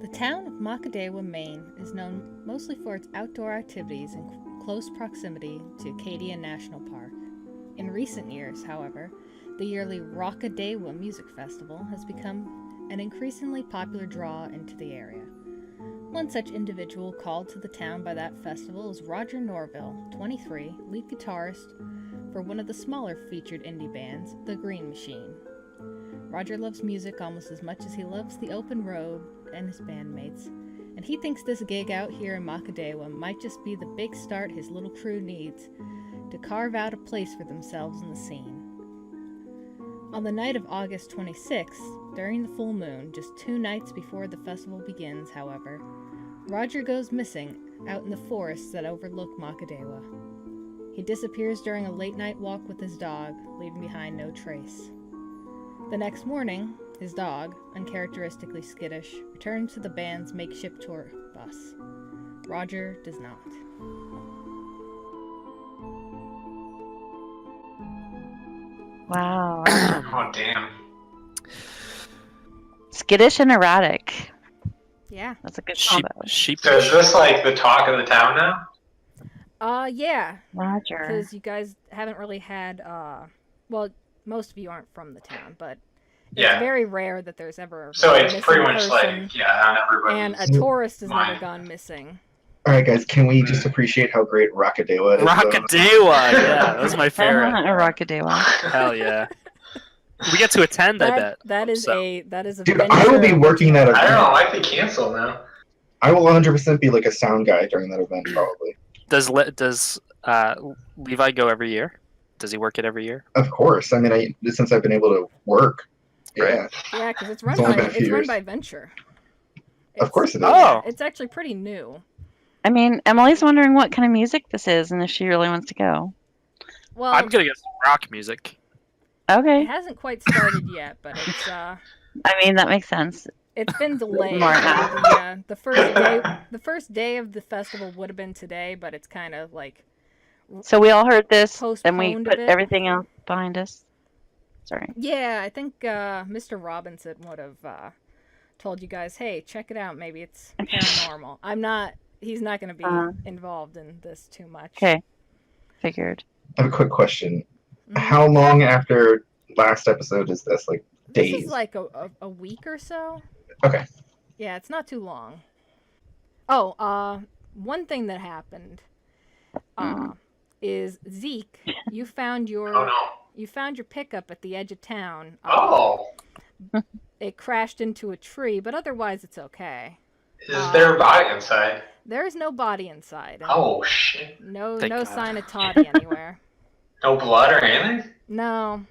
The town of Makadewa, Maine is known mostly for its outdoor activities in close proximity to Acadia National Park. In recent years, however, the yearly Rockadewa Music Festival has become an increasingly popular draw into the area. One such individual called to the town by that festival is Roger Norville, 23, lead guitarist for one of the smaller featured indie bands, The Green Machine. Roger loves music almost as much as he loves the open road and his bandmates, and he thinks this gig out here in Makadewa might just be the big start his little crew needs to carve out a place for themselves in the scene. On the night of August 26th, during the full moon, just 2 nights before the festival begins, however, Roger goes missing out in the forests that overlook Makadewa. He disappears during a late-night walk with his dog, leaving behind no trace. The next morning, his dog, uncharacteristically skittish, returns to the band's makeshift tour bus. Roger does not. Wow. Oh, damn. Skittish and erratic. Yeah. That's a good combo. So is this like the talk of the town now? Yeah. Roger. Because you guys haven't really had, well, most of you aren't from the town, but it's very rare that there's ever so a it's missing pretty much person, like, on everybody's and a tourist has never mind. gone missing. Alright guys, can we just appreciate how great Rockadewa is? Rockadewa! Yeah, that's my favorite. A Rockadewa. Hell yeah. We get to attend, I bet. That is a Dude, I will be working that event. I don't know, I might be canceled now. I will 100% be like a sound guy during that event, probably. Does Levi go every year? Does he work it every year? Of course. I mean, since I've been able to work. Yeah. Yeah, because it's run only been a few run years. by Venture. Of course it is. Oh. It's actually pretty new. I mean, Emily's wondering what kind of music this is and if she really wants to go. Well, I'm gonna get some rock music. Okay. it hasn't quite started yet, but it's I mean, that makes sense. it's been delayed. More The first day of the festival would have been today, but it's kind of like So we all heard this, and we postponed a put bit. everything else behind us. Sorry. Yeah, I think Mr. Robinson would have told you guys, hey, check it out. Maybe it's paranormal. He's not going to be involved in this too much. Okay. Figured. I have a quick question. Mhm. How long after last episode is this? Like, days? This is like a week or so. Okay. Yeah, it's not too long. Oh, one thing that happened is Zeke, you found your Oh, no. you found your pickup at the edge of town. Oh. It crashed into a tree, but otherwise it's okay. Is there a body inside? There is no body inside. Oh, shit. No Thank God. sign of Toddy anywhere. No blood or anything? No.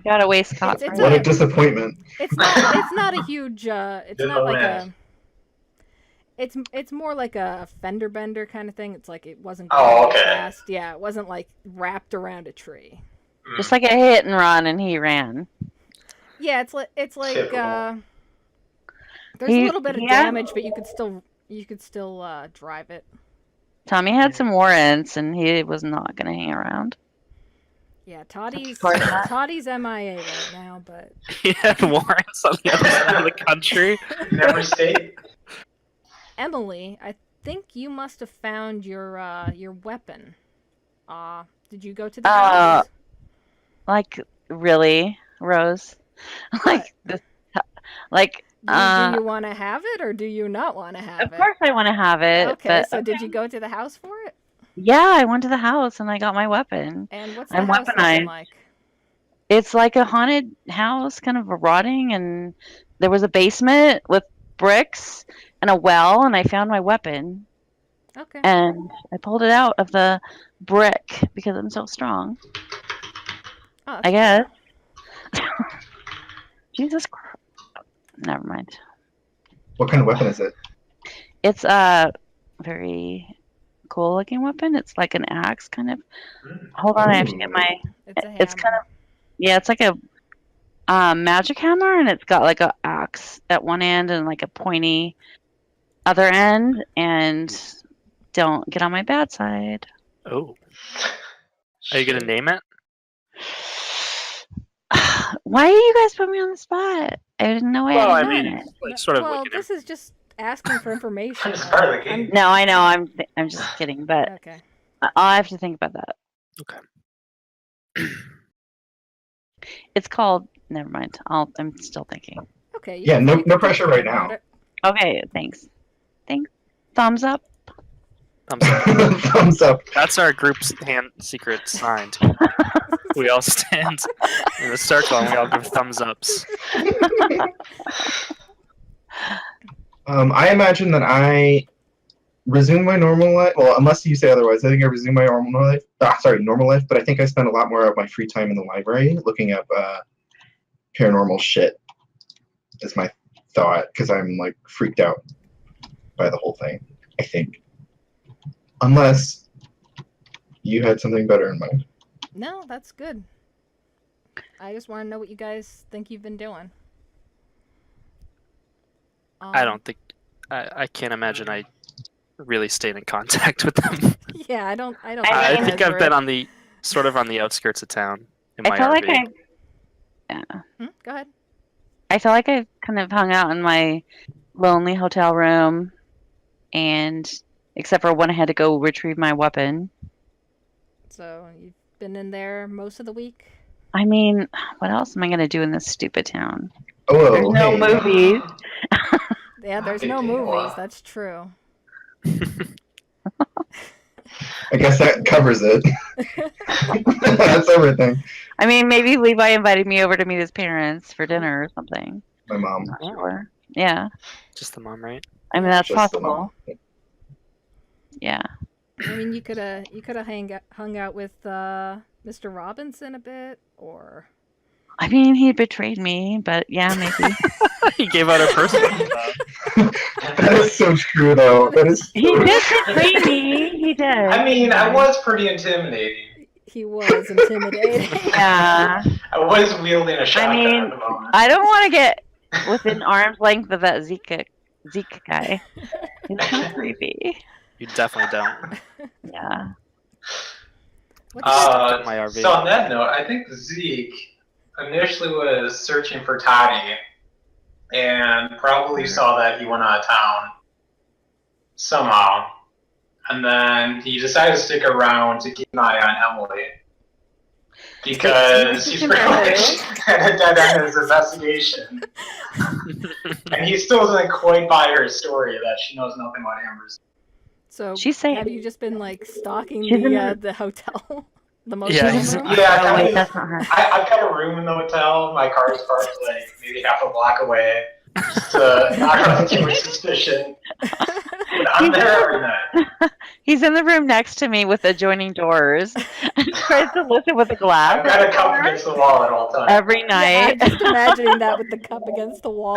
Got a waistcoat. It's What a disappointment. It's not a huge it's Good not like lad. it's more like a fender bender kind of thing. It's like it wasn't Oh, going okay. fast. Yeah, it wasn't like wrapped around a tree. Just like a hit and run, and he ran. Yeah, it's like Typical. there's a little bit of Yeah. damage, but you could still drive it. Tommy had some warrants, and he was not going to hang around. Yeah, Toddy's course not. MIA right now, but He had warrants on the other side of the country. Never state? Emily, I think you must have found your weapon. Did you go to the house? Like, really, Rose? like, this, like, Do you want to have it or do you not want to have of it? course I want to have it. Okay, but, so did you go to the house for it? yeah, I went to the house, and I got my weapon. And what's the I'm house looking weaponized. like? It's like a haunted house, kind of a rotting, and there was a basement with bricks and a well, and I found my weapon, Okay. and I pulled it out of the brick because I'm so strong, Oh, I guess. Jesus Christ. Never mind. What kind of weapon is it? It's a very cool looking weapon. It's like an axe, kind of. Hold on, I have to get my... it's a hammer. It's kind of... Yeah, it's like a magic hammer, and it's got like a axe at one end and like a pointy other end. And don't get on my bad side. Oh. Are you gonna name it? Why do you guys put me on the spot? I didn't know I Well, I had mean, it. like sort of well, like this is just asking for information. It's part of the game. No, I know. I'm just kidding, but Okay. I'll have to think about that. Okay. It's called. Never mind. I'm still thinking. Okay. Yeah, you no can keep pressure thinking right about now. it. Okay, thanks. Thumbs up. Thumbs up. Thumbs up. That's our group's hand secret sign. We all stand in a circle and we all give thumbs ups. I imagine that I resume my normal life. Well, unless you say otherwise, I think I resume my normal life. Normal life. But I think I spend a lot more of my free time in the library looking up paranormal shit. Is my thought, because I'm like freaked out by the whole thing. I think, unless you had something better in mind. No, that's good. I just want to know what you guys think you've been doing. I don't think I can't imagine I really stayed in contact with them. Yeah, I don't. I I mean- think I've been on the sort of on the outskirts of town in my I feel like RV. Go ahead. I feel like I've kind of hung out in my lonely hotel room, and except for when I had to go retrieve my weapon. So you've been in there most of the week. I mean, what else am I gonna do in this stupid town? Oh, There's no hey. movies. Yeah, there's Big no deal. movies. That's true. I guess that covers it. That's everything. I mean, maybe Levi invited me over to meet his parents for dinner or something. My mom. Not sure. Yeah. Just the mom, right? I mean, that's Just the mom. possible. Yeah. I mean, you could have hung out with Mr. Robinson a bit, or I mean, he betrayed me, but yeah, maybe. He gave out her personal That is so true, though. That is. He did betray me. He did. I mean, I was pretty intimidating. he was intimidating. Yeah. I was wielding a shotgun mean, at the moment. I don't want to get within arm's length of that Zeke guy. He's kind of creepy. You definitely don't. Yeah. What's Took my RV. So on that note, I think Zeke initially was searching for Toddy and probably saw that he went out of town somehow. And then he decided to stick around to keep an eye on Emily. Because he's pretty much at a dead end in his investigation. And he still doesn't quite buy her story that she knows nothing about Amber's. So She's saying. have you just been like stalking She's in the hotel, the motel Yeah, room? Yeah, Oh, wait, kinda. that's not her. I've got a room in the hotel. My car is parked like maybe half a block away. Just to not have too much suspicion. But I'm there every night. He's in the room next to me with adjoining doors. He tries to listen with a glass. I've got a cup against the wall at all times. every Yeah, night. I'm just imagining that with the cup against the wall.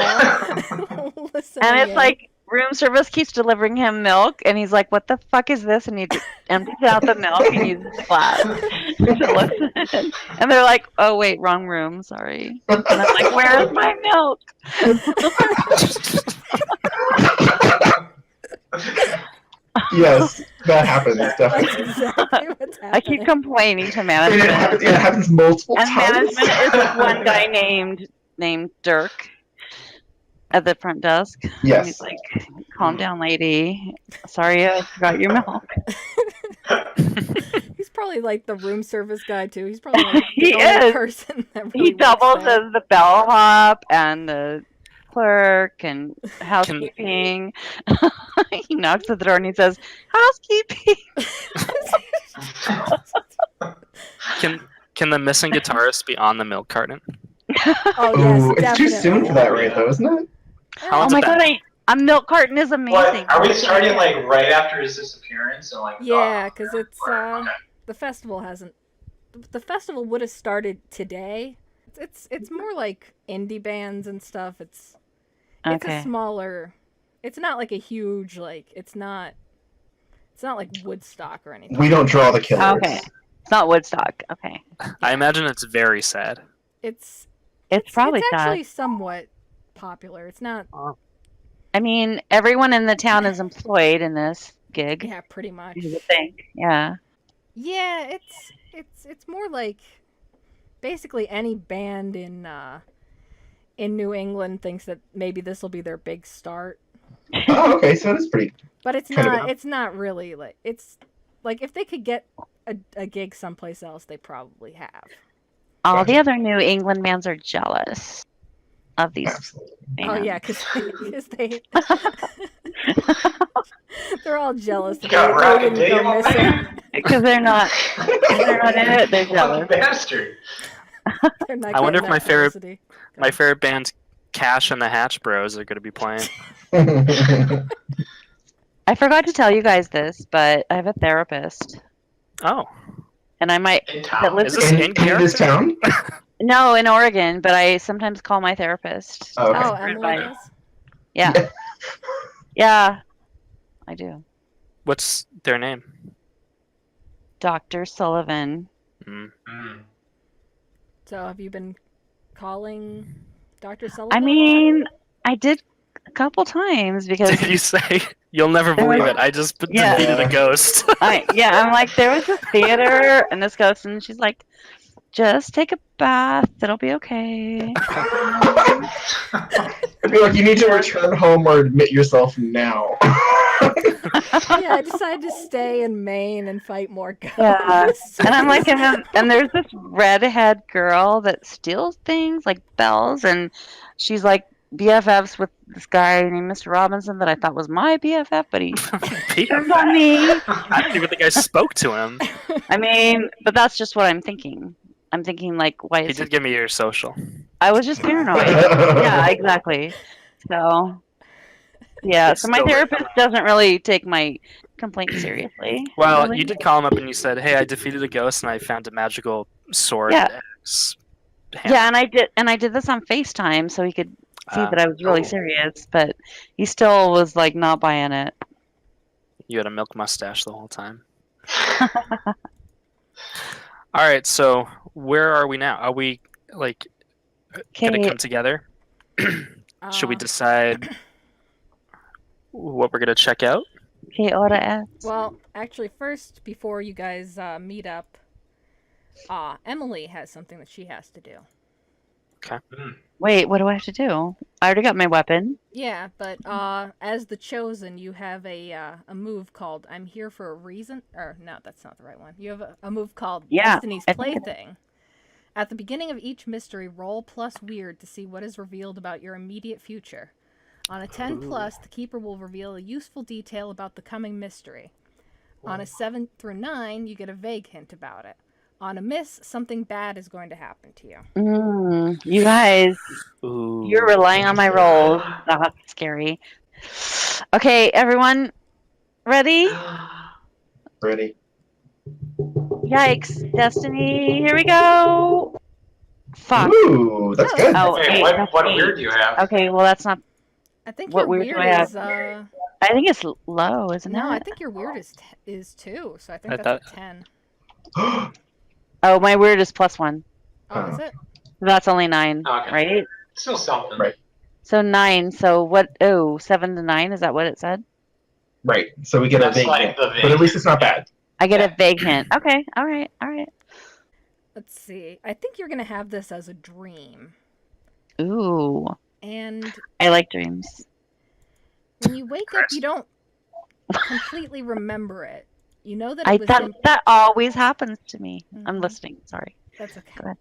Listening And it's in. like room service keeps delivering him milk, and he's like, "What the fuck is this?" And he empties out the milk and uses the glass to listen. And they're like, "Oh wait, wrong room. Sorry." And I'm like, "Where's my milk?" Yes, that happens, That's definitely. exactly what's happening. I keep complaining to And management. it happens multiple And times. management is this one guy named Dirk at the front desk. And Yes. he's like, "Calm down, lady. Sorry, I forgot your milk." He's probably like the room service guy too. He's probably like He the only is. person that really He works doubles there. as the bellhop and the clerk and housekeeping. He knocks at the door and he says, "Housekeeping." Can the missing guitarist be on the milk carton? Oh Ooh, yes, it's too soon for that rate, though, isn't it? How Oh long's my it been? god, a milk carton is amazing. What? Are we starting like right after his disappearance? Or, like, Yeah, because it's okay. the festival hasn't. The festival would have started today. It's more like indie bands and stuff. It's a Okay. smaller. It's not like a huge like. It's not like Woodstock or anything. We don't draw the killers. Okay. It's not Woodstock. Okay. I imagine it's very sad. It's Probably it's sad. actually somewhat popular. It's not. I mean, everyone in the town is employed in this gig. Yeah, pretty much. You would think. Yeah. Yeah, It's more like basically any band in New England thinks that maybe this will be their big start. Oh, okay, so it is pretty. But it's Kind of not. It's not really like it's like if they could get a gig someplace else, they probably have. All Gotcha. the other New England bands are jealous of these Absolutely. bands. Oh yeah, because they they're all jealous. That Got they didn't go Rockadewa, missing. man. Because they're not in it, they're jealous. Fucking bastard. They're not I wonder getting if that publicity. my favorite band, Cash and the Hatch Bros, are going to be playing. I forgot to tell you guys this, but I have a therapist. Oh, And I might In that town. lives Is this in in this character? town? no in Oregon, but I sometimes call my therapist. Oh, okay. Oh, for Emily advice. does. Yeah. Yeah, I do. What's their name? Dr. Sullivan. Mm. Mm. So have you been calling Dr. Sullivan? I mean, I did a couple times because Did you say? You'll never believe it. I just Yeah. defeated a ghost. I'm like, there was this theater and this ghost, and she's like, just take a bath, it'll be okay. I'd be like, you need to return home or admit yourself now. Yeah, I decided to stay in Maine and fight more ghosts. Yeah. And I'm like, and there's this redhead girl that steals things like bells, and she's like BFFs with this guy named Mr. Robinson that I thought was my BFF, but he turned on me. I don't even think I spoke to him. I mean, but that's just what I'm thinking. I'm thinking like, why He is did give me your social. I was just paranoid. Yeah, exactly. So, yeah. It's So my still- therapist doesn't really take my complaint seriously. Well, really. you did call him up and you said, "Hey, I defeated a ghost and I found a magical sword." Yeah. axe hammer." Yeah, and I did this on FaceTime so he could see that I was really Oh. serious, but he still was like not buying it. You had a milk mustache the whole time. All right, so where are we now? Are we like gonna Okay. come together? Should we Uh, decide what we're gonna check out? Okay, Ora S. Well, actually, first, before you guys meet up, Emily has something that she has to do. Mm. Wait, what do I have to do? I already got my weapon. Yeah, but as the Chosen, you have a move called "I'm Here for a Reason." Or no, that's not the right one. You have a move called Yeah, Destiny's I think- Plaything. At the beginning of each mystery, roll plus weird to see what is revealed about your immediate future. On a 10 plus, the keeper will reveal a useful detail about the coming mystery. On a 7 through 9, you get a vague hint about it. On a miss, something bad is going to happen to you. You guys, Ooh. you're relying on my rolls. That's scary. Okay, everyone, ready? Ready? Yikes, Destiny, here we go. Fuck. Ooh, that's good. Oh, Wait, eight, what that's weird eight. do you have? Okay, well that's not. I think What your weird do weird I have? is I think it's low, isn't it? no, I think your weird is 2, so I think I that's thought- a 10. Oh, my weird is +1. Oh, is it? That's only 9, Okay. right? Still something. Right. So 9. So what? Oh, 7 to 9. Is that what it said? Right. So we get a That's vague like hint, the but at vague. least it's not bad. I get a vague hint. Okay. All right. All right. Let's see. I think you're going to have this as a dream. Ooh, And I like dreams. when you wake up, you don't completely remember it. You know that I it was that always happens to me. I'm Mhm. listening. Sorry. That's okay. Go ahead.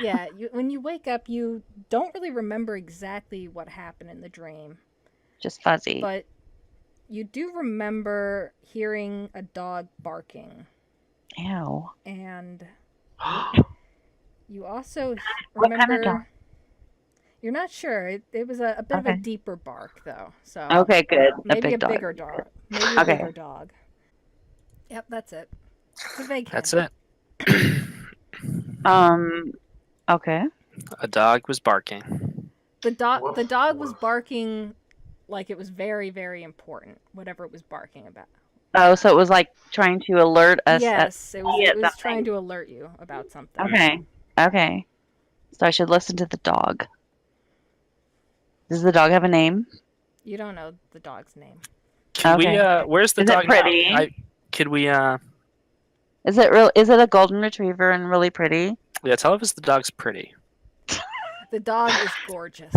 Yeah, when you wake up, you don't really remember exactly what happened in the dream, Just fuzzy. but you do remember hearing a dog barking, Ew. and you also What kind of remember. dog? You're not sure. It was a bit of a Okay. deeper bark, though. So Okay, good. maybe big dog. bigger dog. Maybe a Okay. bigger dog. Yep, that's it. It's a vague hint. That's it. Okay. A dog was barking. The dog was Woof. barking like it was very, very important, whatever it was barking about. Oh, so it was like trying to alert us. Yes, it was, yeah, it was something. trying to alert you about something. Okay. Okay. So I should listen to the dog. Does the dog have a name? You don't know the dog's name. Can Okay. we? Where's the Is it dog now? pretty? Could we? Is Is it real? Is it a golden retriever and really pretty? Yeah, tell us if the dog's pretty. The dog is gorgeous.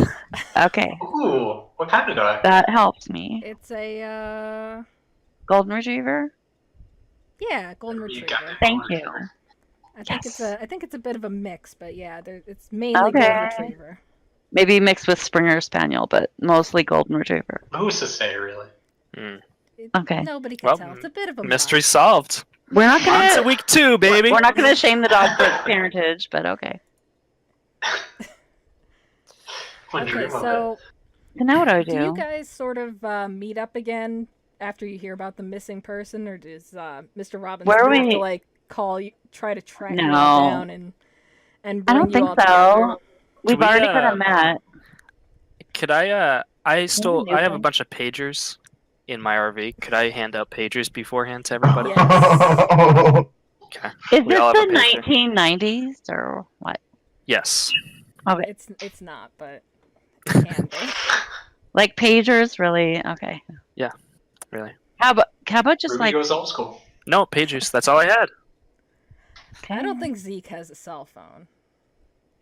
Okay, Ooh, what kind of dog? that helps me. It's a Golden retriever. yeah, golden You retriever. got it. Thank you. I think Yes. it's a bit of a mix, but yeah, it's mainly golden Okay. retriever. Maybe mixed with Springer Spaniel, but mostly golden retriever. Who's to say, really? Okay. Nobody can Well, tell. It's a bit of a Mystery mush. solved. We're not On gonna. to week 2, baby. We're not gonna shame the dog for its parentage, but okay. One Okay, dream of it. so So now what do I do you do? guys sort of meet up again after you hear about the missing person, or does Mr. Robinson Where are have we- to like call you, try to track you No. all down and I bring don't you think all so. together? We've we, already kind of met. Could I I have a thing. bunch of pagers in my RV. Could I hand out pagers beforehand to everybody? Yes. Okay. Is We this all have the a pager. 1990s or what? Yes. Okay. It's not, but it can be. Like pagers, really? Okay. Really. How about just Ruby like? goes old school. No, pagers. That's all I had. Okay. I don't think Zeke has a cell phone.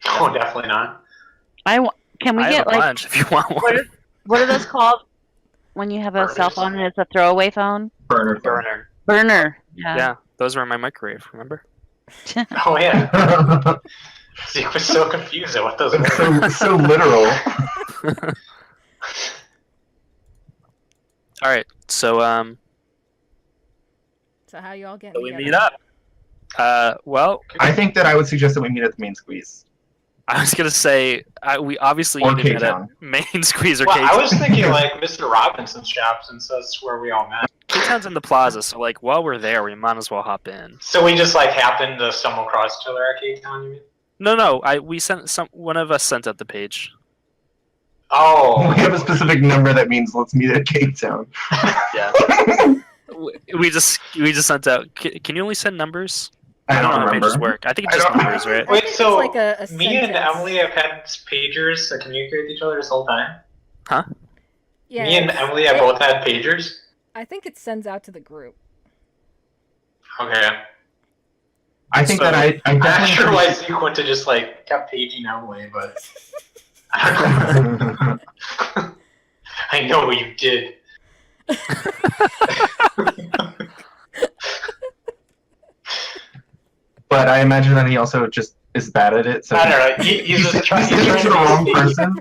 Oh, definitely not. Can we I get have a like bunch if you want one. what are those called when you have a cell Burners. phone and it's a throwaway phone? Burner. Burner. Burner. Yeah. Yeah, those were in my microwave. Remember? Oh, yeah. Burner. Zeke was so confused at what those were. so literal. All right. So So how you all getting so we together? meet up. Well, I think that I would suggest that we meet at the main squeeze. I was gonna say we obviously Or either met at K-Town. Main Squeeze or Well, K-Town. I was thinking like Mr. Robinson's shop since that's where we all met. K-Town's in the plaza, so like while we're there, we might as well hop in. So we just like happened to stumble across each other at K-Town, you mean? No, one of us sent out the page. Oh. We have a specific number that means let's meet at Cape Town. Yeah. we just sent out. Can you only send numbers? I don't know how remember. pages work. I think it's I just don't- numbers, right? I Wait, think so it's like a me and sentence. Emily have had pagers to communicate with each other this whole time? Yeah, Me and Emily have both had pagers? I think it sends out to the group. Okay. I think So- that I I'm not sure definitely. why Zeke went to just like kept paging Emily, but I don't know. I know what you did. But I imagine that he also just is bad at it. So I don't know. He's just trying. He's He's the trying wrong to person.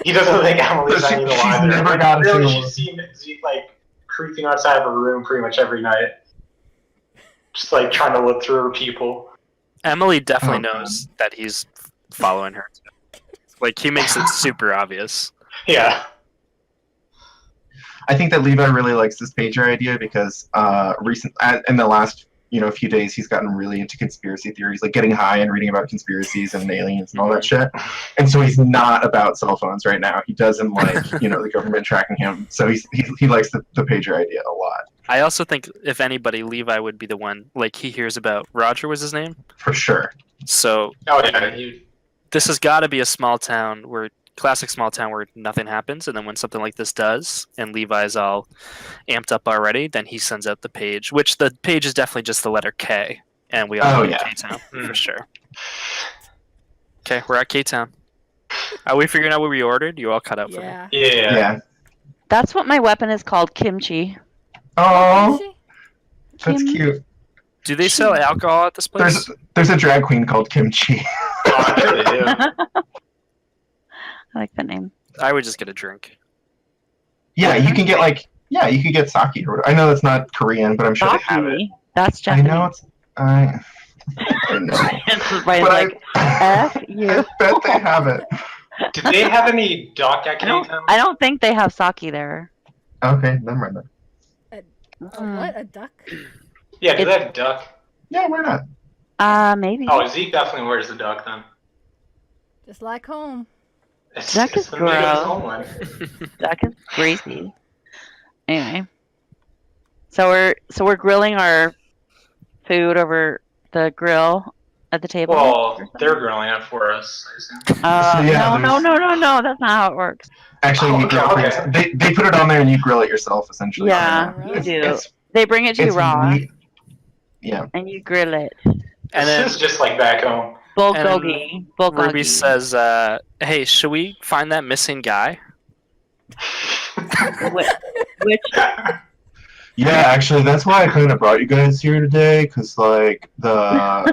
He doesn't think Emily's But on either she's line. never got a Really, single she's seen Zeke like creeping outside of her room pretty much every night, just like trying to look through her people. Emily definitely Oh, knows that he's following her. Like he makes it super obvious. Yeah. I think that Levi really likes this pager idea because in the last few days he's gotten really into conspiracy theories, like getting high and reading about conspiracies and aliens and all that shit. And so he's not about cell phones right now. He doesn't like the government tracking him. So he likes the pager idea a lot. I also think if anybody, Levi would be the one. Like he hears about Roger was his name, For sure. so Oh yeah. this has got to be a classic small town where nothing happens, and then when something like this does, and Levi's all amped up already, then he sends out the page, which the page is definitely just the letter K, and we all know yeah. K-Town for sure. Okay, we're at K-Town. Are we figuring out what we ordered? You all cut out for me. Yeah. Yeah. That's what my weapon is called, kimchi. Oh, She- that's cute. Do they sell alcohol at this place? There's a drag queen called Kimchi. Oh, I'm sure they do. I like that name. I would just get a drink. Yeah, you can get you could get sake or whatever. I know that's not Korean, but I'm sure they have it. Sake. That's I Japanese. know it's. I know. Brian's But like, F you. I bet they have it. Did they have any duck at K-Town? I don't think they have sake there. Okay, never mind then. What, a duck? Yeah, do they have duck? Yeah, why not? Maybe. Oh, Zeke definitely wears the duck then. Just like home. Duck is the meat of his gross. homeland. Duck is greasy. Anyway, so we're grilling our food over the grill at the table. Well, they're grilling it for us. I assume. So, yeah, No. That's not how it works. Actually, Oh, you grill okay. it yourself. They put it on there and you grill it yourself, essentially. Yeah, Oh, you really? do. They bring it to you It's raw. meat. Yeah. And you grill it. And This then is just like back home. Bulgogi. Ruby says, "Hey, should we find that missing guy?" Which Yeah, actually, that's why I kind of brought you guys here today, because, like, the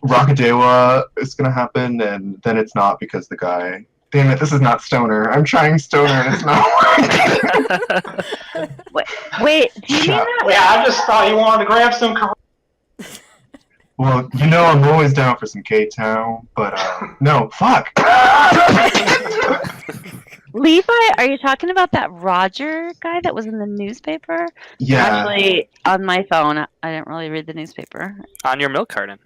Rockadewa is going to happen, and then it's not because the guy... Damn it, this is not Stoner. I'm trying Stoner, and it's not working. wait, do you mean Shut- that? Yeah, I just thought you wanted to grab some. Well, you know I'm always down for some K-Town, but, no, fuck! Levi, are you talking about that Roger guy that was in the newspaper? Yeah. Actually, on my phone, I didn't really read the newspaper. On your milk carton.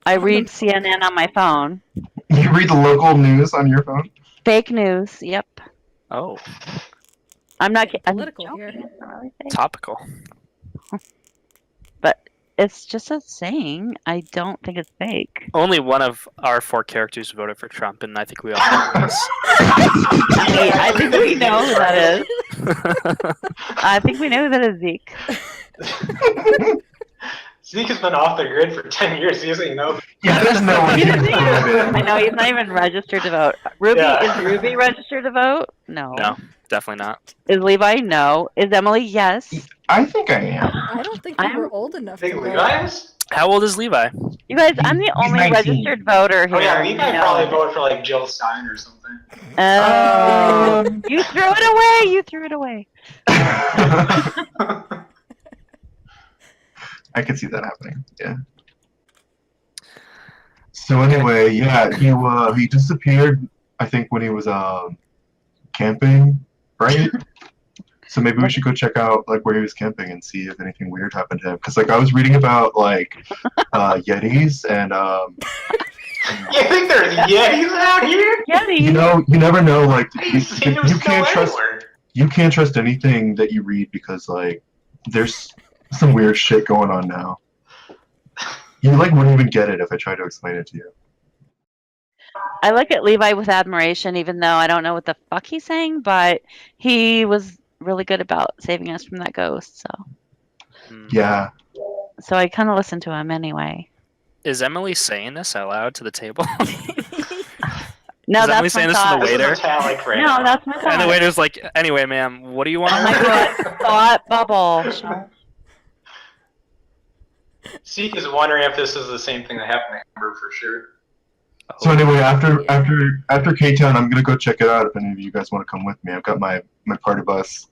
I read CNN on my phone. You read the local news on your phone? Fake news. Yep. Oh, I'm not I'm Political joking, here. it's not really fake. topical. But it's just a saying. I don't think it's fake. Only one of our 4 characters voted for Trump, and I think we all know this. I think we know who that is. I think we know who that is, Zeke. Zeke has been off the grid for 10 years. He doesn't even know. Yeah, there's no one He here doesn't to even- vote I in. know he's not even registered to vote. Ruby Yeah. is Ruby registered to vote? No. No, definitely not. Is Levi? No. Is Emily? Yes. I think I am. I don't think we were old enough to Big vote. Levi is? How old is Levi? You guys, I'm the He's only 19. registered voter here. Oh yeah, Levi you know. probably voted for like Jill Stein or something. You threw it away. You threw it away. I could see that happening. Yeah. So anyway, yeah, he disappeared. I think when he was camping, right? So maybe we should go check out like where he was camping and see if anything weird happened to him. Because like I was reading about like Yetis and You think there's Yetis out here? Yeti. you know you never know like You seen them you still can't trust anywhere. you can't trust anything that you read because like there's some weird shit going on now. You like wouldn't even get it if I tried to explain it to you. I look at Levi with admiration, even though I don't know what the fuck he's saying, but he was really good about saving us from that ghost. Yeah. So I kind of listened to him anyway. Is Emily saying this out loud to the table? No, Is Emily that's saying my this to the thought. This is waiter? metallic right No, now. that's my And the thought. waiter's like, "Anyway, ma'am, what do you want?" Oh my god, thought bubble. Zeke is wondering if this is the same thing that happened to Amber for sure. So anyway, after K-Town, I'm gonna go check it out. If any of you guys want to come with me, I've got my party bus.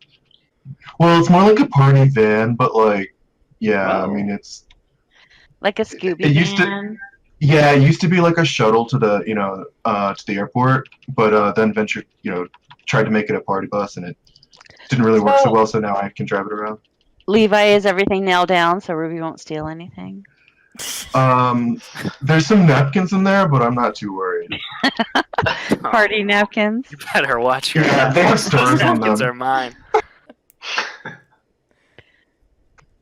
Well, it's more like a party van, but like, yeah, I Whoa. mean it's Like a Scooby It used to- man. yeah, it used to be like a shuttle to the to the airport, but then Venture tried to make it a party bus, and it didn't really work so well. So now I can drive it around. Levi is everything nailed down, so Ruby won't steal anything. There's some napkins in there, but I'm not too worried. Party napkins. You better watch your Yeah, they have napkins. Those stars on napkins them. are mine.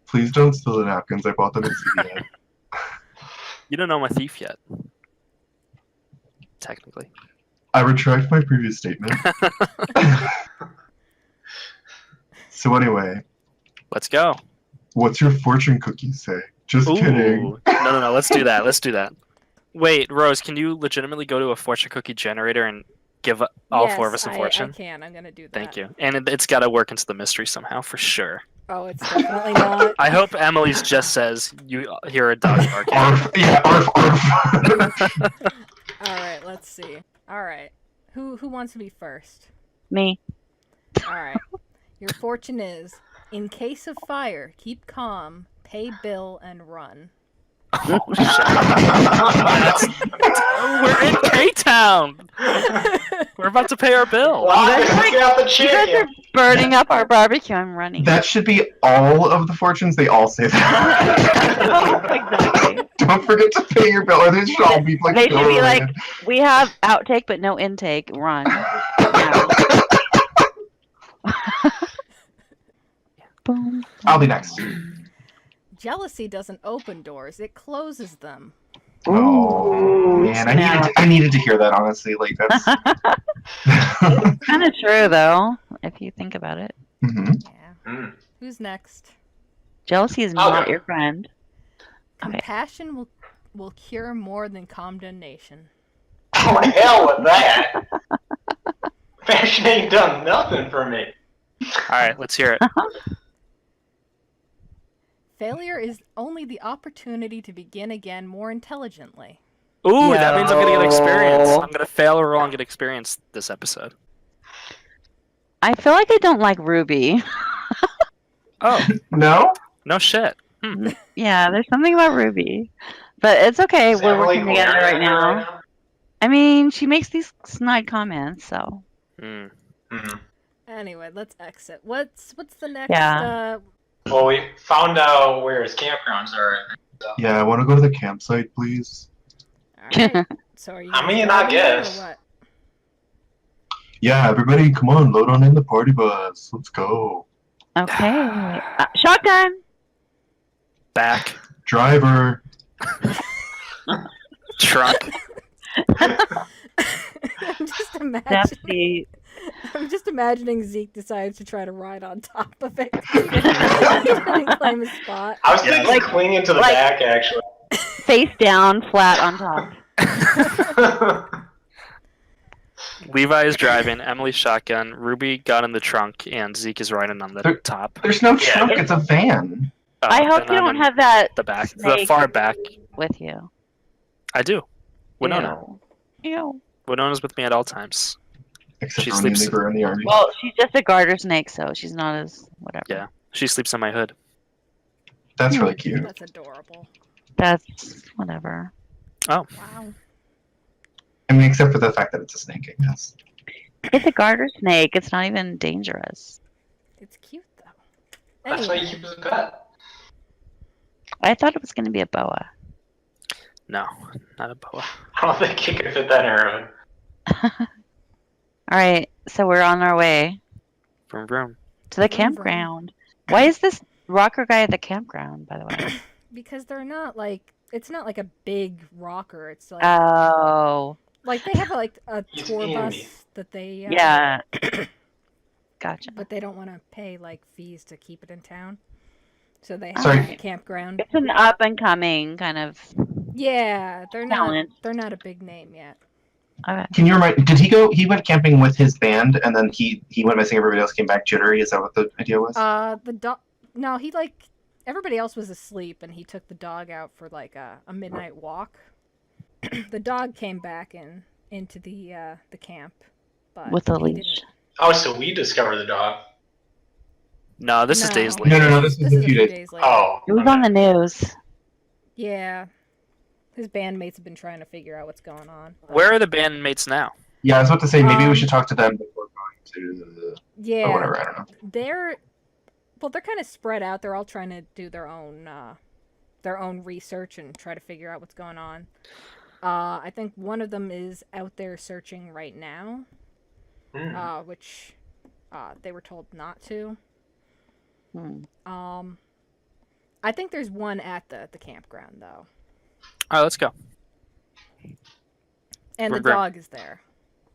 Please don't steal the napkins. I bought them at CVS. You don't know I'm a thief yet. Technically. I retract my previous statement. So anyway, Let's go. what's your fortune cookie say? Just kidding. Ooh. No. Let's do that. Let's do that. Wait, Rose, can you legitimately go to a fortune cookie generator and give all 4 of us a Yes, fortune? I can. I'm gonna do that. Thank you. And it's got to work into the mystery somehow, for sure. Oh, it's definitely not. I hope Emily's just says you hear a dog barking. Arf, yeah, arf, arf. All right, let's see. All right, who wants to be first? Me. All right, your fortune is: in case of fire, keep calm, pay bill, and run. Oh, shit. We're in K-Town. We're about to pay our bill. Wow, guys are get out the You guys are chicken. burning up our barbecue. I'm running. That should be all of the fortunes. They all say that. Exactly. Don't forget to pay your bill, or they should all be like. They should be like, bill-related. we have outtake but no intake. Run. Now. Boom. I'll be next. Jealousy doesn't open doors; it closes them. Oh man, I needed to hear that. Honestly, like that's. Kind of true though, if you think about it. Mhm. Yeah. Mm. Who's next? Jealousy is not your friend. Okay. Compassion will cure more than condemnation. Oh, hell with that. Fashion ain't done nothing for me. All right, let's hear it. Failure is only the opportunity to begin again more intelligently. Ooh, that means I'm gonna get experience. Yo. I'm gonna fail or roll and get experience this episode. I feel like I don't like Ruby. Oh, No? no shit. Yeah, there's something about Ruby. But it's okay. Is We're Emily working together glaring right at me now. I mean, she makes these snide comments, so. Hmm. Mhm. Anyway, let's exit. What's the next? Yeah. Well, we found out where his campgrounds are. Yeah, I want to go to the campsite, please. All right. So are you? I guys mean, I driving there or guess. what? Yeah, everybody, come on, load on in the party bus. Let's go. Okay. Shotgun! Back. Driver. Trunk. I'm just imagining Zeke decides to try to ride on top of it. He didn't claim his spot. I was thinking Like- clinging to the like- back, actually. Face down, flat on top. Levi is driving, Emily's shotgun, Ruby got in the trunk, and Zeke is riding on the There- top. There's no Yeah. trunk, it's a van. I hope then you I'm don't in have that the back, the snake far back. with you. I do. Winona. Ew. Winona's with me at all times. Except She for when you sleeps- leave her in the army. Well, she's just a garter snake, so she's not as whatever. Yeah. She sleeps in my hood. That's really cute. That's adorable. That's whatever. Oh, Wow. I mean, except for the fact that it's a snake, I guess. It's a garter snake. It's not even dangerous. It's cute though. That's why you Anyway, keep his pet. I thought it was going to be a boa. no, not a boa. I don't think he could fit that in her hood. All right, so we're on our way Vroom, vroom. to the Vroom, vroom. campground. Why is this rocker guy at the campground, by the way? because they're not like it's not like a big rocker. It's like Oh, like they have like a He's tour handy. bus that they yeah. Gotcha. but they don't want to pay like fees to keep it in town. So they have Sorry. a campground. It's an up and coming kind of Yeah, they're not talent. they're not a big name yet. Okay. Can you remind? Did he go? He went camping with his band, and then he went missing. Everybody else came back jittery. Is that what the idea was? The dog. No, he like everybody else was asleep, and he took the dog out for like a midnight walk. The dog came back into the camp, but With a he leash. didn't- Oh, so we discovered the dog. No, this is No. days No, later. no, this was a few days. later. Oh. It was on the news. Yeah, his bandmates have been trying to figure out what's going on. Where are the bandmates now? Yeah, I was about to say maybe we Um, should talk to them before going to the Yeah, or whatever. I don't know. they're kind of spread out. They're all trying to do their own research and try to figure out what's going on. I think one of them is out there searching right now, which they were told not to. Hmm. I think there's one at the campground though, All right, let's go. and the Vroom, vroom. dog is there.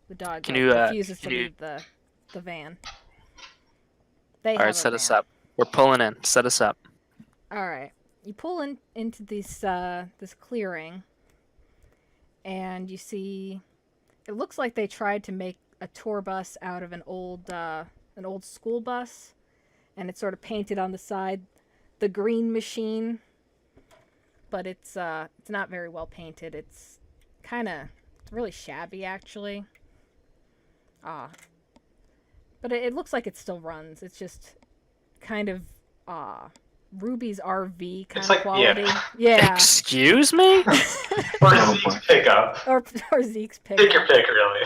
The dog Can like, you, refuses can to you- leave the van. They All have right, a set us van. up. We're pulling in. Set us up. All right, you pull into this clearing, and you see. It looks like they tried to make a tour bus out of an old school bus, and it's sort of painted on the side, the green machine. But it's not very well painted. It's really shabby actually. But it looks like it still runs. It's just kind of Ruby's RV kind It's of like- quality. yeah. Yeah. Excuse me? Or Zeke's pickup. or Zeke's pick. Pick your pick, really.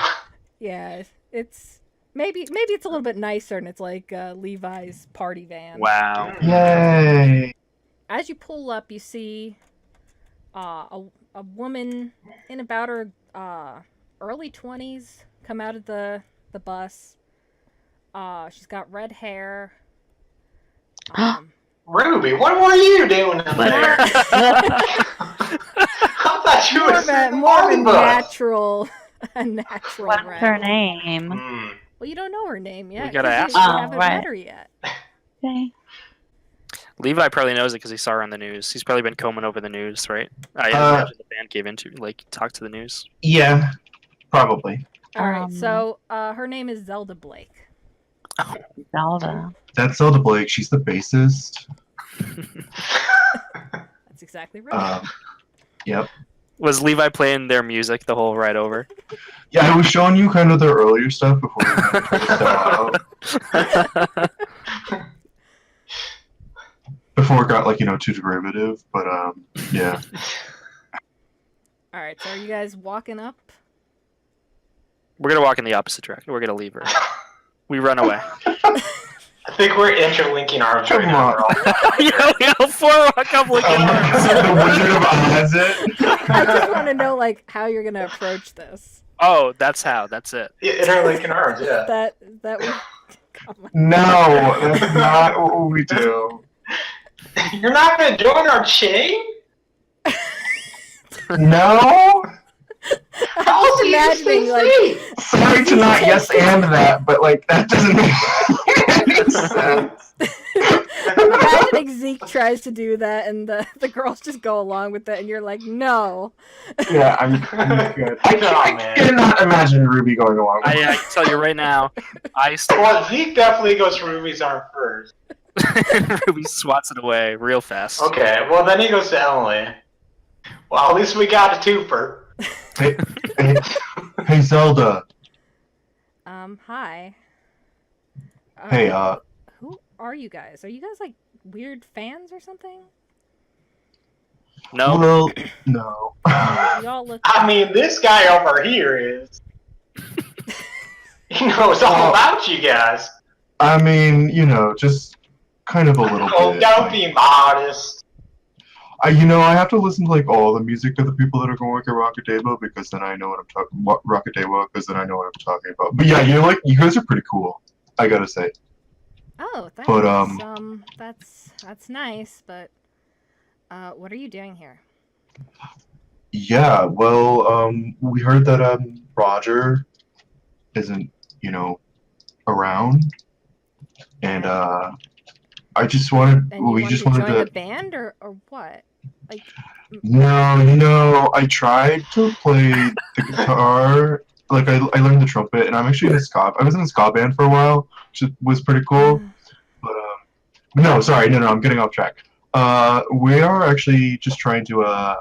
Yeah, it's maybe it's a little bit nicer, and it's like Levi's party van. Wow. Yay! As you pull up, you see a woman in about her early 20s come out of the bus. She's got red hair. Ruby, what were you doing in there? I thought you were sitting more of a on the bus. a natural What's red. her name? Well, you don't know her name yet. gotta 'cause ask you her. haven't Right. met her yet. Okay. Levi probably knows it because he saw her on the news. He's probably been combing over the news, right? I Uh, imagine the band gave into talk to the news. Yeah, probably. All right. So her name is Zelda Blake. Zelda. That's Zelda Blake. She's the bassist. That's exactly right. Yep. Was Levi playing their music the whole ride over? Yeah, I was showing you kind of their earlier stuff before we kind of traced out. Before it got like too derivative, but yeah. All right. So are you guys walking up? We're gonna walk in the opposite direction. We're gonna leave her. We run away. I think we're interlinking arms right Come now. on. Yo, four walk up like The Wizard of Oz it. I just want to know like how you're gonna approach this. Oh, that's how. That's it. Yeah, interlinking arms, yeah. That would. Come on. No, that's not what we do. You're not gonna join our chain? No? How just do you imagining, stay like- safe? Sorry to not yes and that, but like that doesn't make any sense. I'm imagining Zeke tries to do that, and the girls just go along with it, and you're like, no. Yeah, I'm good. I cannot imagine Ruby going along with I that. can tell you right now. Well, Zeke definitely goes for Ruby's arm first. Ruby swats it away real fast. Okay, well then he goes to Emily. Well, at least we got a twofer. Hey Zelda. Hi. Hey, Who are you guys? Are you guys like weird fans or something? No. well, no. You all look. I mean, this guy over here is. He knows all about you guys. I mean, just kind of a little Oh, bit. don't like- be modest. I have to listen to like all the music of the people that are going to Rockadewa because then I know what I'm talking. Rockadewa because then I know what I'm talking about. But yeah, you guys are pretty cool. I gotta say. Oh, thanks. But, That's nice, but what are you doing here? Yeah, well, we heard that Roger isn't around, and I just wanted. And you We wanted just to wanted join to. the band or what? Like, No, I tried to play the guitar. Like I learned the trumpet, and I'm actually in a ska. I was in a ska band for a while, which was pretty cool. But no, sorry, no, I'm getting off track. We are actually just trying to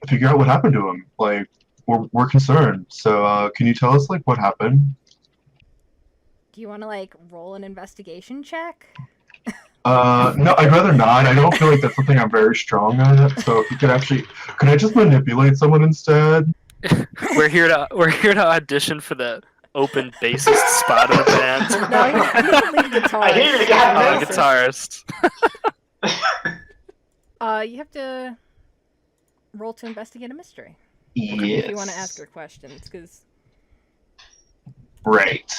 figure out what happened to him. Like we're concerned. So can you tell us like what happened? do you want to like roll an investigation check? No, I'd rather not. I don't feel like that's something I'm very strong at. So if you could I just manipulate someone instead? We're here to audition for the open bassist spot of the band. No, you can leave guitar. I hear you got I'm a this. guitarist. You have to roll to investigate a mystery Yes. if you want to ask her questions, because Right.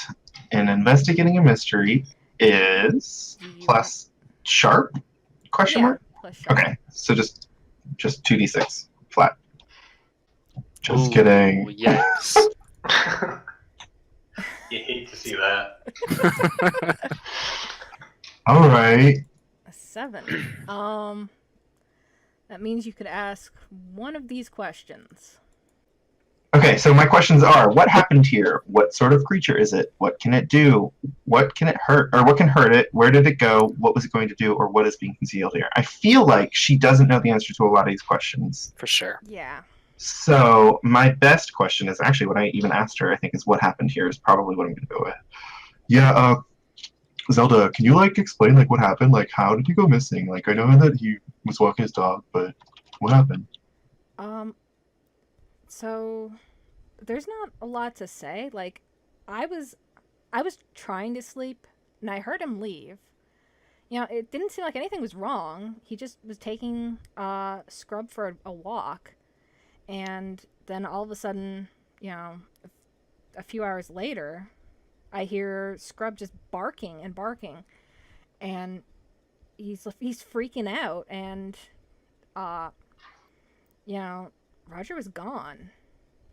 And investigating a mystery is plus sharp? Question mark? plus sharp. Okay. So just 2d6 flat. Just Ooh, kidding. Yikes. You hate to see that. All right. A 7. That means you could ask one of these questions. Okay, so my questions are: what happened here? What sort of creature is it? What can it do? What can it hurt, or what can hurt it? Where did it go? What was it going to do, or what is being concealed here? I feel like she doesn't know the answer to a lot of these questions. For sure. Yeah. So my best question is actually what I even asked her. I think is what happened here is probably what I'm going to go with. Yeah, Zelda, can you like explain like what happened? Like how did he go missing? Like I know that he was walking his dog, but what happened? So there's not a lot to say. Like I was trying to sleep and I heard him leave. It didn't seem like anything was wrong. He just was taking Scrub for a walk, and then all of a sudden, a few hours later, I hear Scrub just barking and barking, and he's freaking out, and Roger was gone.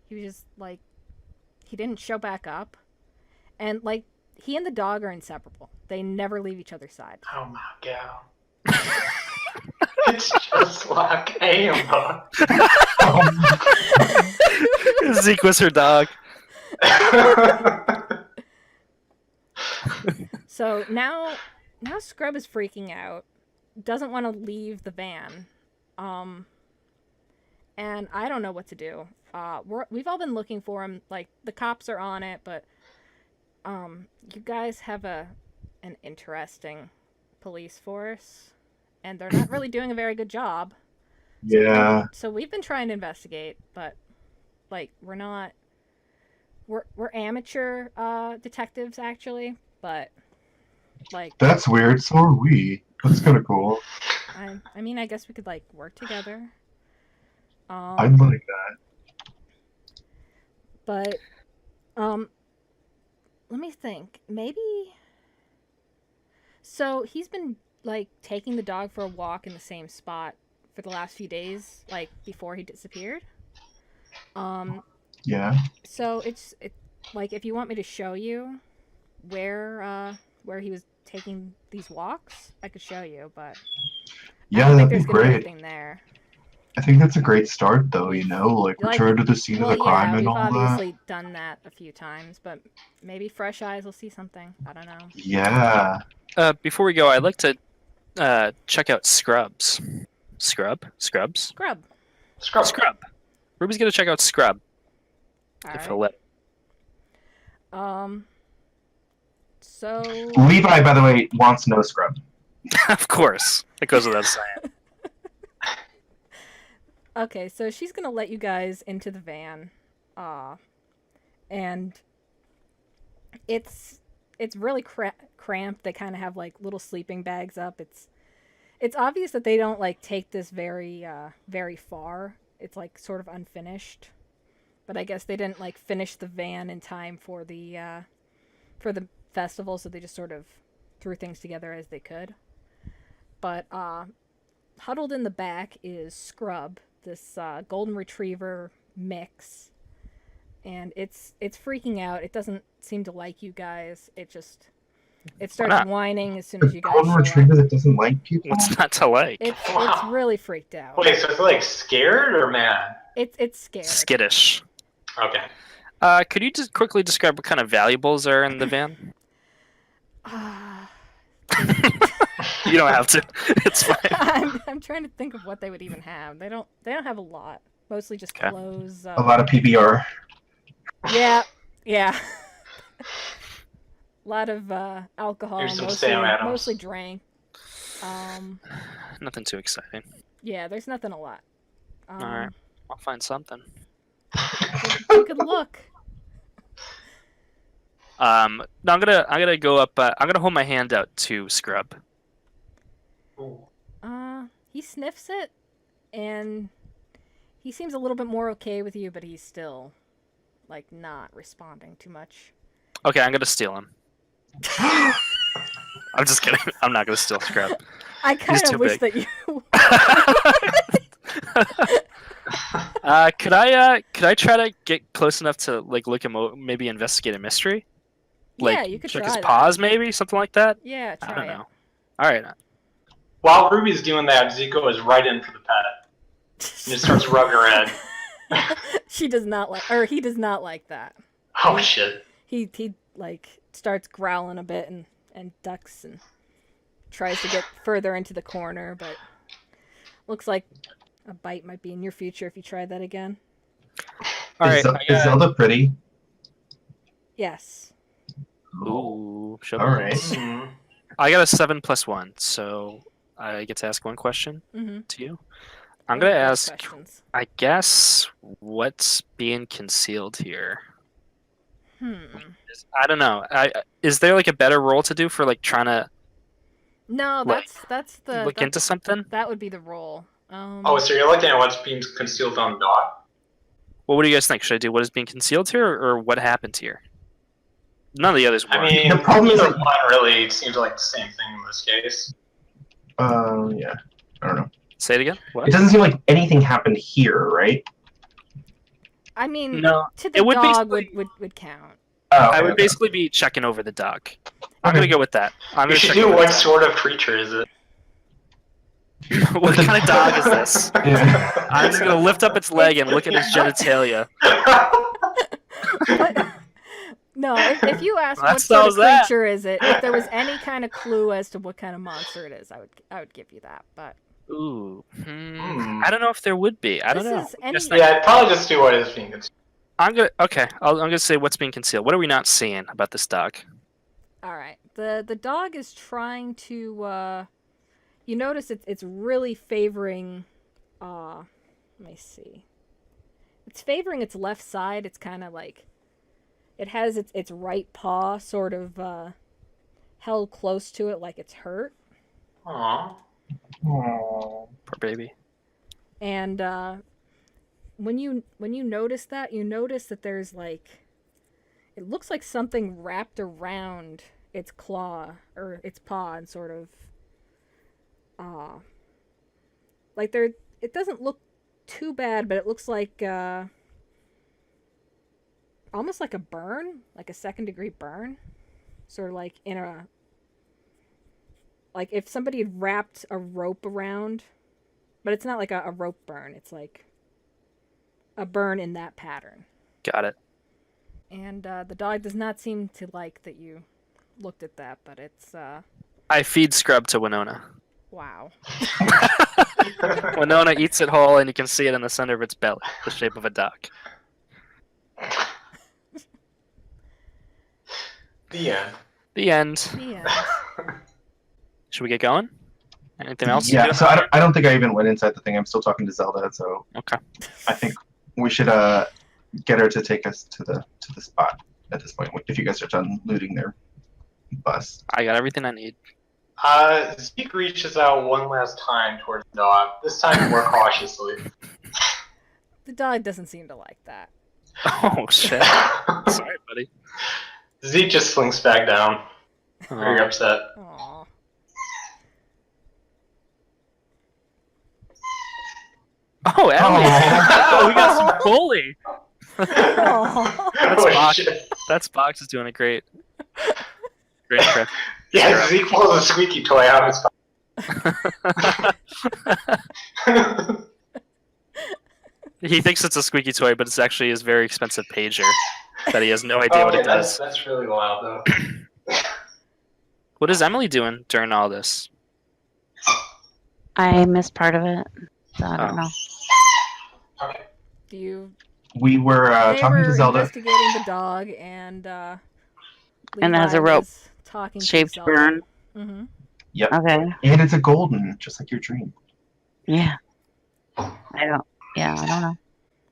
He was just like, he didn't show back up, and like he and the dog are inseparable. They never leave each other's side. Oh my god. It's just Wakadewa. Zeke was her dog. So now Scrub is freaking out, doesn't want to leave the van, and I don't know what to do. We've all been looking for him. Like, the cops are on it, but you guys have an interesting police force, and they're not really doing a very good job. Yeah. So we've been trying to investigate, but like we're amateur detectives actually, but like That's weird. So are we. That's kind of cool. I mean, I guess we could like work together. I'd like that. But let me think. Maybe. So he's been like taking the dog for a walk in the same spot for the last few days, like before he disappeared. Yeah. So it's like, if you want me to show you where he was taking these walks, I could show you, but Yeah, I don't think that'd there's be gonna be great. anything there. I think that's a great start, though. You know, like return to the scene of the crime and we've all that. obviously done that a few times, but maybe fresh eyes will see something. I don't know. Yeah. Before we go, I'd like to check out Scrubs. Scrubs. Scrub. Scrub. Ruby's gonna check out Scrub. All If right. he'll let. So Levi, by the way, wants no scrub. Of course, it goes without saying. okay, so she's gonna let you guys into the van, and it's really cramped. They kind of have like little sleeping bags up. It's obvious that they don't like take this very far. It's like sort of unfinished, but I guess they didn't like finish the van in time for the festival, so they just sort of threw things together as they could. But huddled in the back is Scrub, this golden retriever mix, and it's freaking out. It doesn't seem to like you guys. It starts whining as soon as you guys Golden show retriever up. that doesn't like people. What's not to like? It's really freaked out. Wait, so it's like scared or mad? It's scared. Skittish. Okay. Could you just quickly describe what kind of valuables are in the van? You don't have to. It's fine. I'm trying to think of what they would even have. They don't have a lot. Mostly just Okay. clothes. A lot of PBR. Yeah. A lot of alcohol. Here's some Sam Adams. Mostly drank. Nothing too exciting. Yeah, there's nothing a lot. All right, I'll find something. You could look. No, I'm gonna go up. I'm gonna hold my hand out to Scrub. Ooh. He sniffs it, and he seems a little bit more okay with you, but he's still, like, not responding too much. Okay, I'm gonna steal him. I'm just kidding. I'm not gonna steal Scrub. I kind too of wish big. that you. Could I try to get close enough to like look him over, maybe investigate a mystery? Like, Yeah, you could check try his that. paws, maybe something like that. Yeah, try I don't it. know. All right. While Ruby's doing that, Zeke goes right in for the pet and just starts rubbing her head. She does not like, or he does not like that. Oh shit. He like starts growling a bit and ducks and tries to get further into the corner, but looks like a bite might be in your future if you try that again. All right. Is Zelda pretty? Yes. Ooh, show All right. Mhm. I got a 7+1, so I get to ask one question Mm-hmm. to you. I'm gonna ask, Questions. I guess, what's being concealed here? I don't know. Is there like a better role to do for like trying to No, like, that's the look into something? that would be the role. Oh, so you're looking at what's being concealed on the dog? Well, what do you guys think? Should I do what is being concealed here, or what happened here? None of the others work. I mean, The problem is either that- one really seems like the same thing in this case. Yeah. I don't know. Say it again. What? It doesn't seem like anything happened here, right? I mean, No, to the it would dog basically- would count. Oh, okay, I would okay. basically be checking over the dog. I'm Okay. gonna go with that. I'm You gonna should check do over what the dog. sort of creature is it? What kind of dog is this? Yeah. I'm just gonna lift up its leg and look at its genitalia. What? No, if you asked That what sort of solves that. creature is it, if there was any kind of clue as to what kind of monster it is, I would give you that. But Ooh. I don't know if there would be. I don't This know. is any- Guess that- Yeah, I'd probably just do what is being considered. I'm gonna say what's being concealed. What are we not seeing about this dog? all right, the dog is trying to. You notice it's really favoring. Let me see. It's favoring its left side. It's kind of like. It has its right paw sort of held close to it, like it's hurt. Aww. Aww. Poor baby. And when you notice that, you notice that there's like, it looks like something wrapped around its claw or its paw and sort of, like there. It doesn't look too bad, but it looks like almost like a burn, like a second-degree burn, sort of like in a. Like if somebody had wrapped a rope around. But it's not like a rope burn. It's like a burn in that pattern. Got it. And the dog does not seem to like that you looked at that, but it's, I feed scrub to Winona. wow. Winona eats it whole, and you can see it in the center of its belly, the shape of a duck. The end. The end. The end. Should we get going? Anything else? to Yeah, do? so I don't think I even went inside the thing. I'm still talking to Zelda, so Okay. I think we should get her to take us to the spot at this point. If you guys are done looting their bus. I got everything I need. Zeke reaches out one last time towards the dog, this time more cautiously. The dog doesn't seem to like that. Oh shit! Sorry, buddy. Zeke just slinks back down, very Oh. upset. Aww. Oh, Ellie! Oh. Oh, we got some bully. Aw. That's Oh, Box. shit. That's Box is doing a great impression. Yeah, Zeke pulls a squeaky toy out of his pocket. He thinks it's a squeaky toy, but it's actually his very expensive pager that he has no idea what it does. That's really wild, though. What is Emily doing during all this? I missed part of it, so I don't Oh. know. Okay. Do you... We were They talking were to Zelda. investigating the dog, and, And it has a Levi rope was talking shaped to burn. Mm-hmm. Yep. Okay. And it's a golden, just like your dream. Yeah. I don't know.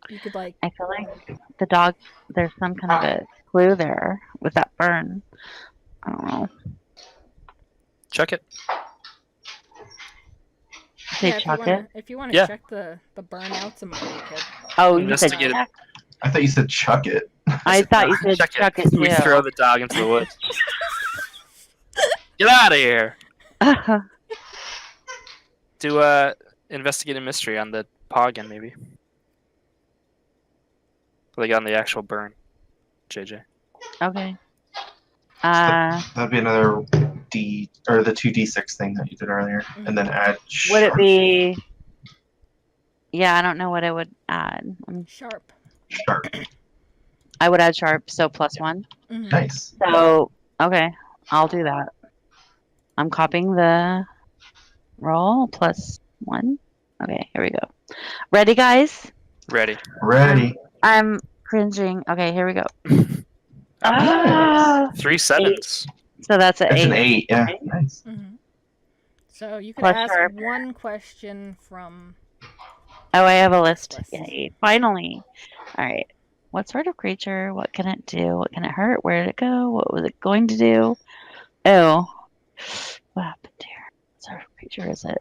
You could, like... I feel like the dog, there's some kind of a clue there with that burn. I don't know. Check it. Say Yeah, chuck it. if you want to Yeah. check the burn out some more, you could. Oh, you said Investigate it. chuck? I thought you said chuck it. I thought you said chuck it We too. throw the dog into the woods. Get out of here! Do investigate a mystery on the paw again, maybe. Like on the actual burn, JJ. Okay. That'd be another D or the 2d6 thing that you did earlier, and then add. Would it sharp. be? Yeah, I don't know what I would add. Sharp. Sharp? I would add sharp, so +1. Mm-hmm. Nice. So okay, I'll do that. I'm copying the roll +1. Okay, here we go. Ready, guys? Ready. Ready. I'm cringing. Okay, here we go. Nice. 3 sevens. So that's an That's 8. an 8. Yeah. Eight? Nice. Mm-hmm. So you could Plus ask sharp. one question from... Oh, I have a list. List. Yay, finally. All right. What sort of creature? What can it do? What can it hurt? Where did it go? What was it going to do? Oh. What happened here? What sort of creature is it?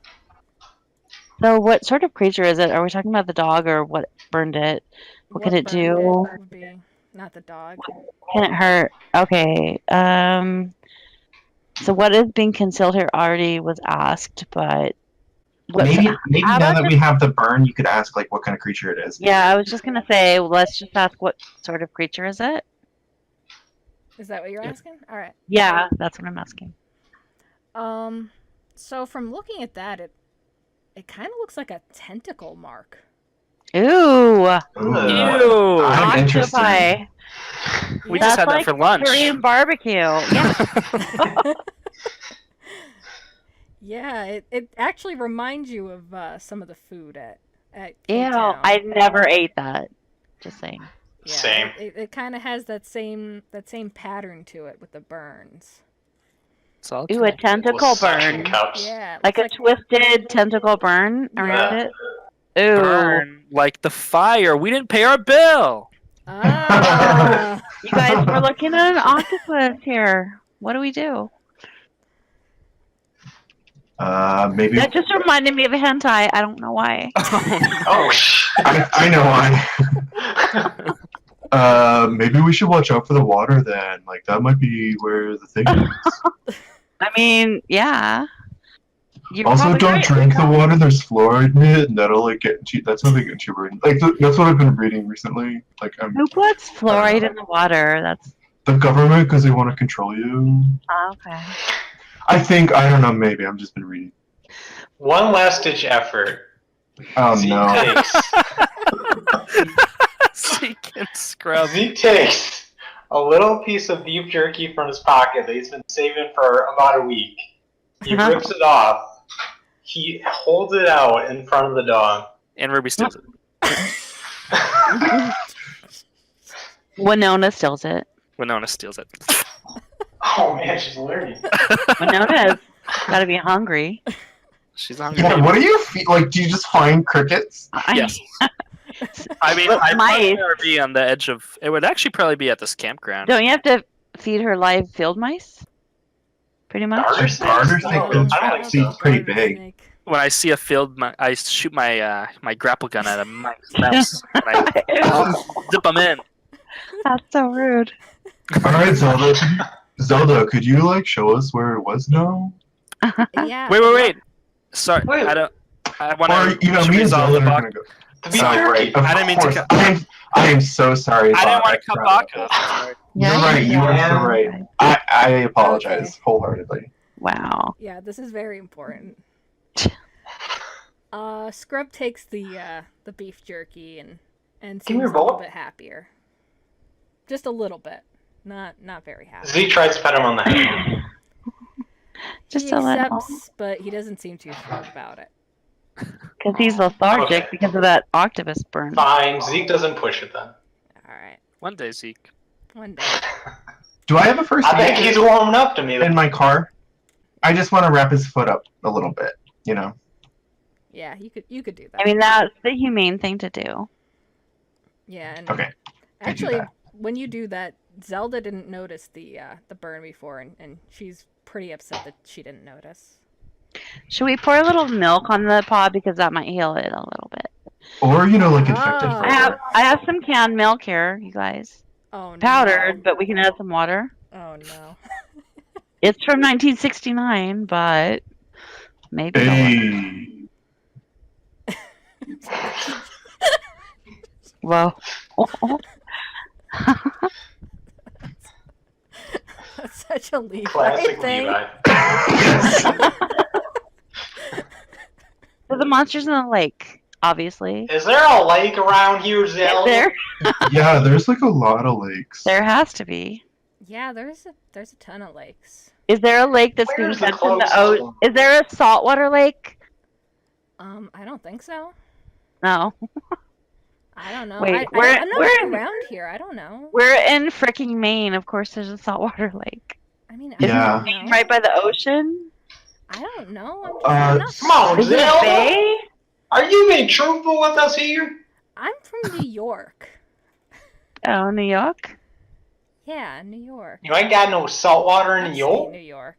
So what sort of creature is it? Are we talking about the dog or what burned it? What can it burned do? would be not the dog. Can it hurt? Okay. So what is being concealed here already was asked, but what, Maybe how now about that we have the burn, you could ask like what kind of creature it is. yeah, I was just gonna say, let's just ask what sort of creature is it? Is that what you're asking? All right. Yeah, that's what I'm asking. So from looking at that, It kind of looks like a tentacle mark. Ooh. Ooh. Ew. I'm interested. Octopi. We Yeah. just had That's that for lunch. Korean barbecue. Yeah. Yeah, it actually reminds you of some of the food at Ew. K-Town. I never ate that. Just saying. Yeah, Same. It kind of has that same pattern to it with the burns. It's all Ooh, a connected. tentacle Suction burn. cups. Yeah, it Like a looks twisted tentacle burn around Yeah. it. Ooh. Burn like the fire. We didn't pay our bill. Ah. You guys, we're looking at an octopus here. What do we do? Maybe That just reminded me of a hentai. I don't know why. Oh, shit. I know why. Maybe we should watch out for the water then. Like that might be where the thing is. I mean, yeah. You're Also, probably don't right. drink the water. There's fluoride in it, and that'll like get you. That's how they get you burning. Like that's what I've been reading recently. Like Who puts fluoride in the water? That's the government because they want to control you. okay. I don't know. Maybe I've just been reading. One last ditch effort. Oh Zeke no. Zeke and Scrub. Zeke takes a little piece of beef jerky from his pocket that he's been saving for about a week. He rips it off. He holds it out in front of the dog. And Ruby steals it. Winona steals it. Winona steals it. Oh man, she's learning. Winona's gotta be hungry. She's hungry. Yeah, what do you feel like? Do you just find crickets? Yes. I mean, But I'd mice. rather be on the edge of. It would actually probably be at this campground. Don't you have to feed her live field mice? Pretty much. Garter snakes? Garter No, snake I don't are think so. pretty big. Snake. When I see a field, I shoot my my grapple gun at a mouse, and I zip them in. That's so rude. All right, Zelda. Zelda, could you like show us where it was now? Yeah. Wait. Sorry, Wait. I don't. I want Or to you know, me and resolve Zelda the are Bach. gonna go. The beef Sorry, jerky. right. Of I didn't mean to course. cut- I am so sorry. I didn't Bach. want to cut forgot Bach about off. Sorry. You're right. You are Yeah. so right. I apologize wholeheartedly. Wow. Yeah, this is very important. Scrub takes the beef jerky and Give me seems your a little bowl. bit happier. Just a little bit. Not very happy. Zeke tries to pet him on the head. Just He to let accepts, but he doesn't seem too thrilled about it. because he's lethargic Okay. because of that octopus burn. Fine, Zeke doesn't push it then. Alright, One day, Zeke. one day. Do I have a first I think aid he's warming up to me. in my car? I just want to wrap his foot up a little bit. You know. Yeah, you could do that. I mean, that's the humane thing to do. yeah, and Okay. I do actually, that. when you do that, Zelda didn't notice the burn before, and she's pretty upset that she didn't notice. Should we pour a little milk on the paw because that might heal it a little bit? Or you know, like infected Oh. fur. I have some canned milk here, you guys. Oh no. Powdered, but we can add some water. Oh no. It's from 1969, but maybe it'll work. Whoa. That's such a Levi Classic thing. Levi. So the monster's in the lake, obviously. Is there a lake around here, Is Zelda? there? Yeah, there's like a lot of lakes. There has to be. Yeah, there's a ton of lakes. Is there a lake that's being Where's the fenced in the closest ocean? one? Is there a saltwater lake? I don't think so. No. I don't know. Wait, I'm we're not in- around here. I don't know. We're in fricking Maine. Of course, there's a saltwater lake. I mean, Yeah. I don't know. Right by the ocean? I don't know. I'm not Come on, Is it a Zelda. bay? Are you being truthful with us here? I'm from New York. Oh, New York? Yeah, New York. You ain't got no salt water in New Upstate York? New York.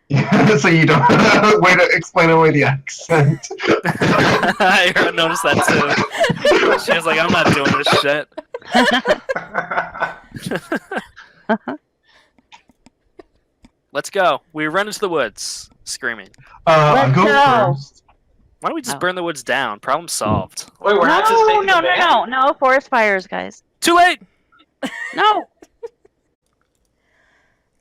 Yeah, so you don't way to explain away the accent. I noticed that too. She was like, "I'm not doing this shit." Let's go. We run into the woods, screaming. I'll Let's go go. first. Why don't we just Oh. burn the woods down? Problem solved. Wait, we're not just No, taking no, the no, van? no. No forest fires, guys. Too late. No.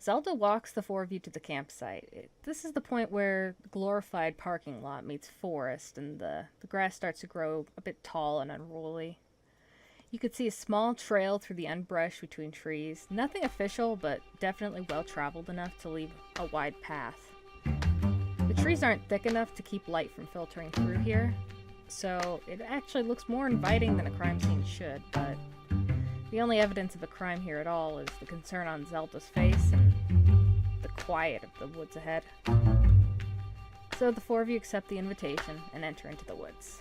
Zelda walks the four of you to the campsite. This is the point where the glorified parking lot meets forest, and the grass starts to grow a bit tall and unruly. You could see a small trail through the underbrush between trees. Nothing official, but definitely well-traveled enough to leave a wide path. The trees aren't thick enough to keep light from filtering through here, so it actually looks more inviting than a crime scene should, but the only evidence of a crime here at all is the concern on Zelda's face and the quiet of the woods ahead. So the four of you accept the invitation and enter into the woods.